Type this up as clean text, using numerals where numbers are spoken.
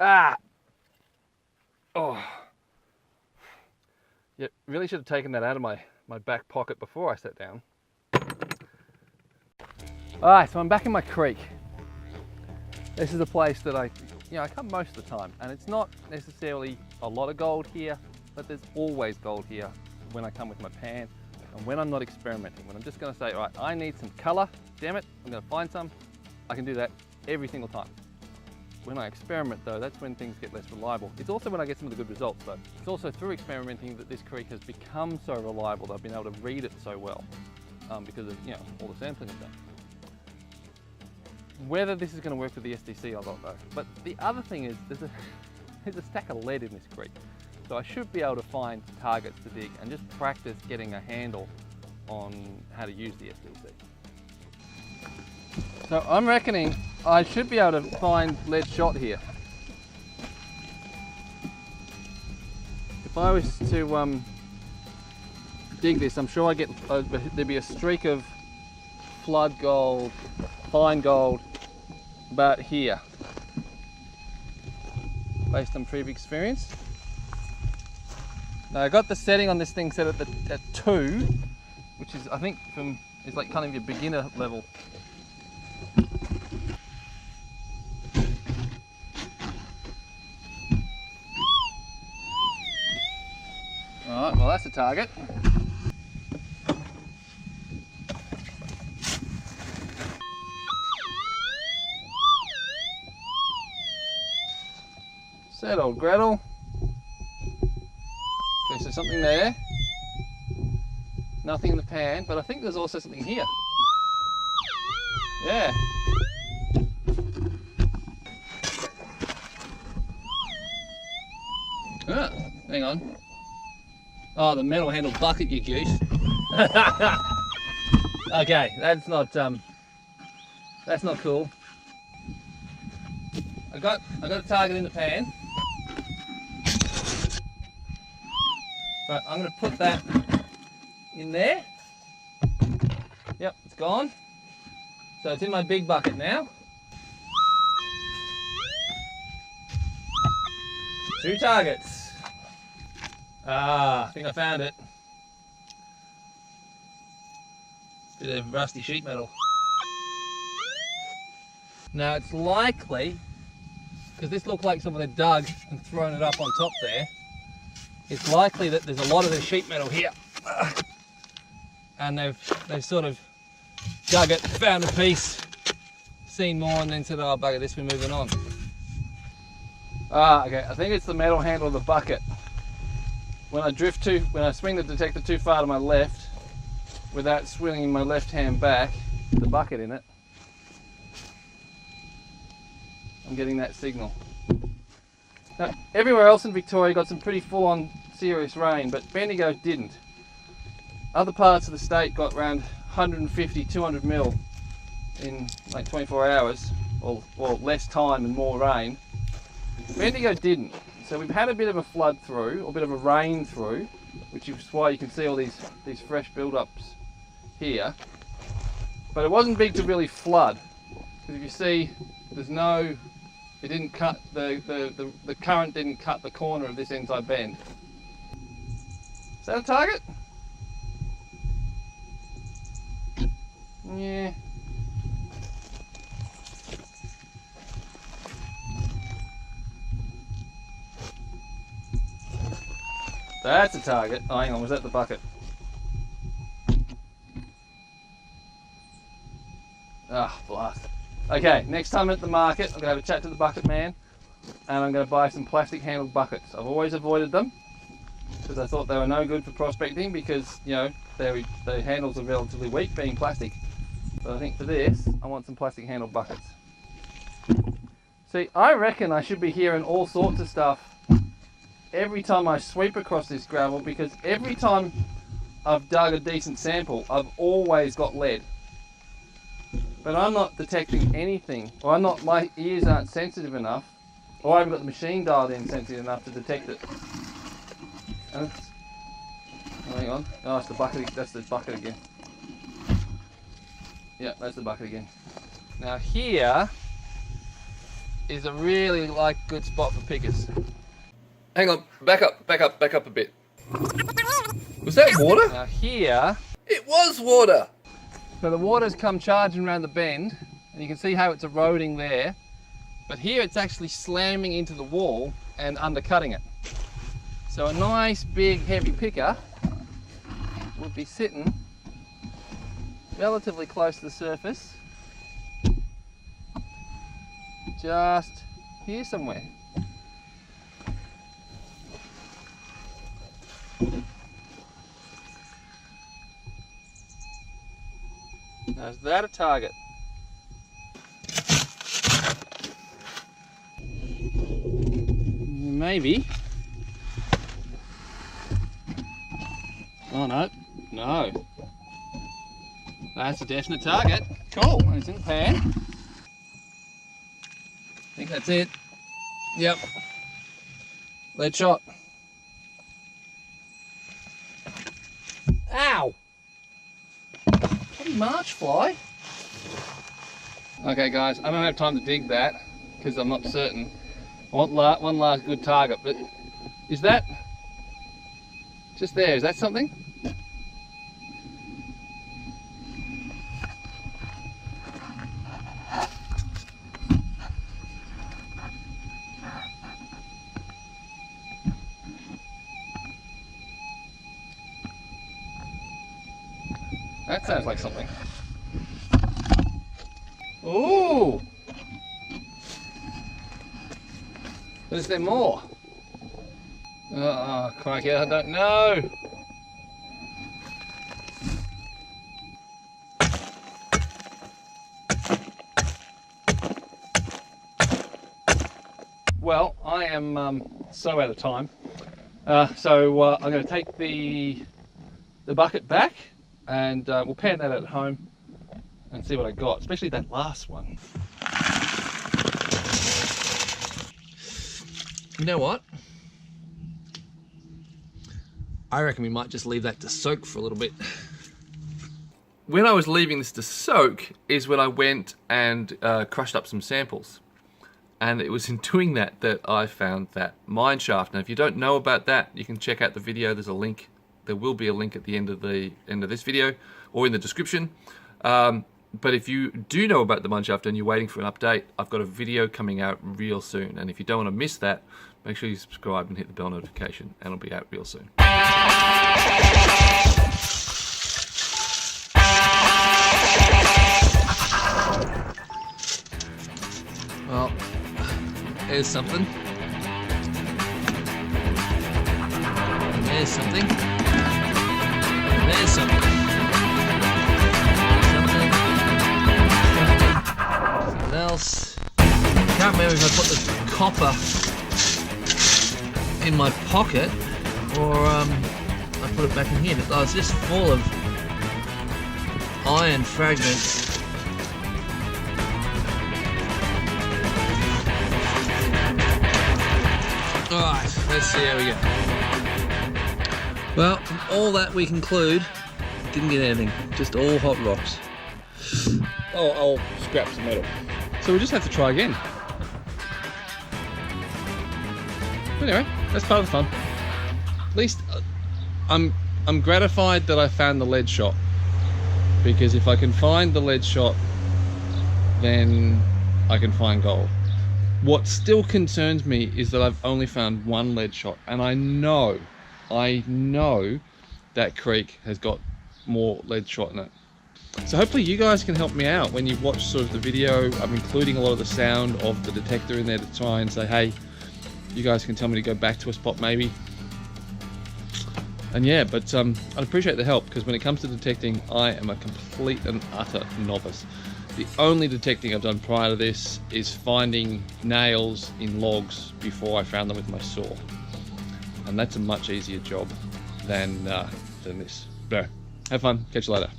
Ah! Oh. Yeah, really should have taken that out of my back pocket before I sat down. Alright, so I'm back in my creek. This is a place that I come most of the time, and it's not necessarily a lot of gold here, but there's always gold here when I come with my pan and when I'm not experimenting. When I'm just going to say, right, I need some color, damn it, I'm going to find some. I can do that every single time. When I experiment though, that's when things get less reliable. It's also when I get some of the good results though. It's also through experimenting that this creek has become so reliable that I've been able to read it so well because of all the sampling I've done. Whether this is going to work with the SDC, I don't know. But the other thing is there's a stack of lead in this creek. So I should be able to find targets to dig and just practice getting a handle on how to use the SDC. So I'm reckoning I should be able to find lead shot here. If I was to dig this, I'm sure there'd be a streak of flood gold, fine gold about here, based on previous experience. Now I got the setting on this thing set at 2, which is I think it's like kind of your beginner level. Alright, well that's a target. Said old Gretel. Okay, so something there. Nothing in the pan, but I think there's also something here. Yeah. Ah, hang on. Oh, the metal handled bucket, you goose. Okay, that's not cool. I got a target in the pan. Right, I'm going to put that in there. Yep, it's gone. So it's in my big bucket now. 2 targets. I think I found it. Bit of rusty sheet metal. Now it's likely, because this looked like someone had dug and thrown it up on top there, it's likely that there's a lot of the sheet metal here. And they've sort of dug it, found a piece, seen more, and then said, oh bugger this, we're moving on. Okay, I think it's the metal handle of the bucket. When I swing the detector too far to my left, without swinging my left hand back, the bucket in it, I'm getting that signal. Now, everywhere else in Victoria got some pretty full-on serious rain, but Bendigo didn't. Other parts of the state got around 150, 200 mil in like 24 hours, or less time and more rain. Bendigo didn't. So we've had a bit of a flood through, or a bit of a rain through, which is why you can see all these fresh build-ups here. But it wasn't big to really flood, because if you see, it didn't cut, the current didn't cut the corner of this inside bend. Is that a target? Yeah. That's a target. Oh, hang on, was that the bucket? Ah, blast. Okay, next time at the market, I'm going to have a chat to the bucket man, and I'm going to buy some plastic handled buckets. I've always avoided them, because I thought they were no good for prospecting, because, the handles are relatively weak, being plastic. But I think for this, I want some plastic handled buckets. See, I reckon I should be hearing all sorts of stuff every time I sweep across this gravel, because every time I've dug a decent sample, I've always got lead. But I'm not detecting anything, or my ears aren't sensitive enough, or I haven't got the machine dialed in sensitive enough to detect it. And hang on, oh, it's the bucket, that's the bucket again. Yeah, that's the bucket again. Now here, is a really good spot for pickers. Hang on, back up a bit. Was that water? Now here... It was water! So the water's come charging around the bend, and you can see how it's eroding there. But here it's actually slamming into the wall and undercutting it. So a nice big heavy picker would be sitting relatively close to the surface, just here somewhere. Now is that a target? Maybe. Oh no, no. That's a definite target. Cool, it's in the pan. I think that's it. Yep. Lead shot. Ow! Bloody March fly. Okay guys, I don't have time to dig that because I'm not certain. I want one last good target, but is that just there? Is that something? That sounds like something. Ooh! But is there more? Oh, crikey, I don't know. Well, I am so out of time. So I'm going to take the bucket back and we'll pan that at home and see what I got, especially that last one. You know what? I reckon we might just leave that to soak for a little bit. When I was leaving this to soak is when I went and crushed up some samples. And it was in doing that that I found that mine shaft. Now if you don't know about that, you can check out the video. There's a link. There will be a link at the end of this video or in the description. But if you do know about the mine shaft and you're waiting for an update, I've got a video coming out real soon. And if you don't want to miss that, make sure you subscribe and hit the bell notification, and it'll be out real soon. Well, there's something. And there's something. And there's something. Something else. I can't remember if I put the copper in my pocket or I put it back in here, but I was just full of iron fragments. Alright, let's see how we go. Well, from all that we conclude, didn't get anything, just all hot rocks. Oh, I'll scrap some metal. So we just have to try again. Anyway, that's part of the fun. At least I'm gratified that I found the lead shot, because if I can find the lead shot, then I can find gold. What still concerns me is that I've only found one lead shot, and I know that creek has got more lead shot in it. So hopefully you guys can help me out when you watch sort of the video. I'm including a lot of the sound of the detector in there to try and say, hey, you guys can tell me to go back to a spot maybe. And yeah, but I'd appreciate the help, because when it comes to detecting, I am a complete and utter novice. The only detecting I've done prior to this is finding nails in logs before I found them with my saw. And that's a much easier job than this. So, have fun, catch you later.